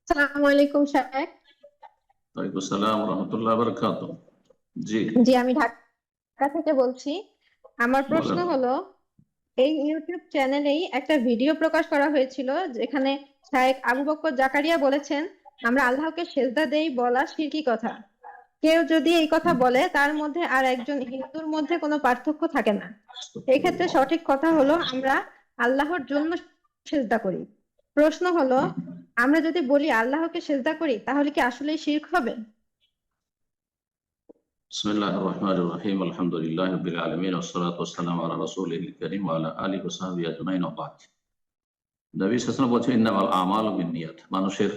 আসসালামু আলাইকুম সাহেব। ওয়ালাইকুম আসসালাম রহমতুল্লাহ বারাকাতুহু। জি, জি, আমি ঢাকা থেকে বলছি। আমার প্রশ্ন বলেন। হলো, এই ইউটিউব চ্যানেলেই একটা ভিডিও প্রকাশ করা হয়েছিল যেখানে শায়েখ আবু বকর জাকারিয়া বলেছেন, আমরা আল্লাহকে সেজদা দেই বলা শিরকি কথা। কেউ যদি এই কথা বলে তার মধ্যে আর একজন হিন্দুর মধ্যে কোনো পার্থক্য থাকে না। এক্ষেত্রে সঠিক কথা হলো আমরা আল্লাহর জন্য সেজদা করি। প্রশ্ন হলো, আমরা যদি বলি আল্লাহকে সেজদা করি তাহলে কি আসলেই শিরক হবে? বিসমিল্লাহির রহমানির রহিম, আলহামদুলিল্লাহি রাব্বিল আলামিন, ওয়াসসালাতু ওয়াসসালামু আলা রাসূলিল কারীম ওয়া আলা আলিহি ওয়া সাহবিহি আজমাইন, ওয়া বা'দ। নবী সাল্লাল্লাহু আলাইহি ওয়াসাল্লাম বলেছেন, ইন্নামাল আমালু বিন্নিয়াত। মানুষের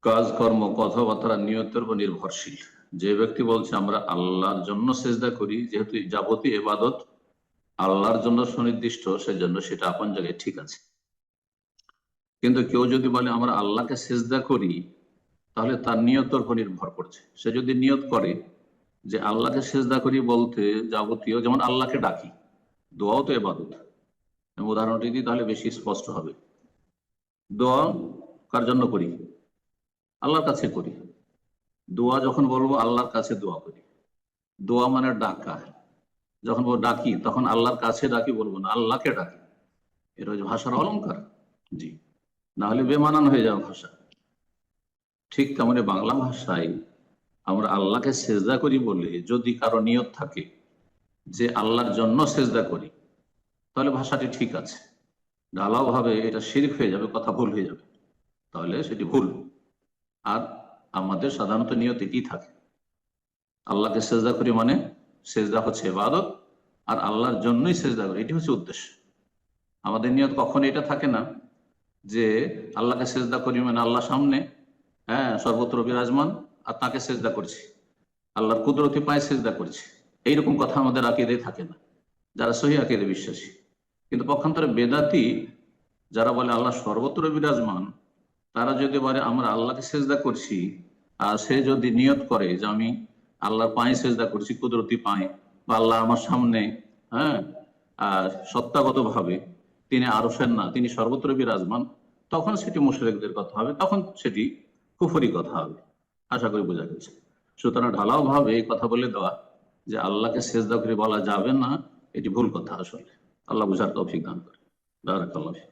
কাজকর্ম, কথাবার্তা নিয়তের উপর নির্ভরশীল। যে ব্যক্তি বলছে আমরা আল্লাহর জন্য সেজদা করি, যেহেতু যাবতীয় ইবাদত আল্লাহর জন্য সুনির্দিষ্ট, সেজন্য সেটা আপন জায়গায় ঠিক আছে। কিন্তু কেউ যদি বলে আমরা আল্লাহকে সেজদা করি, তাহলে তার নিয়তের উপর নির্ভর করছে। সে যদি নিয়ত করে যে আল্লাহকে সেজদা করি বলতে যাবতীয়, যেমন আল্লাহকে ডাকি, দোয়াও তো ইবাদত। আমি উদাহরণটি দিই তাহলে বেশি স্পষ্ট হবে। দোয়া কার জন্য করি? আল্লাহর কাছে করি। দোয়া যখন বলবো আল্লাহর কাছে দোয়া করি। দোয়া মানে ডাকা। যখন বলবো ডাকি, তখন আল্লাহর কাছে ডাকি বলবো না, আল্লাহকে ডাকি। এটা হচ্ছে ভাষার অলংকার। জি, না হলে বেমানান হয়ে যাবে ভাষা। ঠিক তেমনি বাংলা ভাষায় আমরা আল্লাহকে সেজদা করি বলে যদি কারো নিয়ত থাকে যে আল্লাহর জন্য সেজদা করি, তাহলে ভাষাটি ঠিক আছে। ঢালাও ভাবে এটা শিরক হয়ে যাবে, কথা ভুল হয়ে যাবে, তাহলে সেটি ভুল। আর আমাদের সাধারণত নিয়ত এটি থাকে, আল্লাহকে সেজদা করি মানে সেজদা হচ্ছে ইবাদত, আর আল্লাহর জন্যই সেজদা করি, এটি হচ্ছে উদ্দেশ্য। আমাদের নিয়ত কখনো এটা থাকে না যে আল্লাহকে সেজদা করি মানে আল্লাহ সামনে, হ্যাঁ, সর্বত্র বিরাজমান, আর তাকে সেজদা করছি, আল্লাহর কুদরতি পায়ে সেজদা করছি। এইরকম কথা আমাদের আকীদায় থাকে না, যারা সহিহ আকীদায় বিশ্বাসী। কিন্তু পক্ষান্তরে বেদাতি যারা বলে আল্লাহ সর্বত্র বিরাজমান, তারা যদি বলে আমরা আল্লাহকে সেজদা করছি, আর সে যদি নিয়ত করে যে আমি আল্লাহর পায়ে সেজদা করছি, কুদরতি পায়ে, বা আল্লাহ আমার সামনে, হ্যাঁ, আর সত্তাগত ভাবে তিনি আরশের না, তিনি সর্বত্র বিরাজমান, তখন সেটি মুশরিকদের কথা হবে, তখন সেটি কুফরি কথা হবে। আশা করি বোঝা গেছে। সুতরাং ঢালাও ভাবে এই কথা বলে দেওয়া যে আল্লাহকে সেজদা করে বলা যাবে না, এটি ভুল কথা আসলে। আল্লাহ বুঝার তৌফিক দান করে। বারাকাল্লাহ ফিক।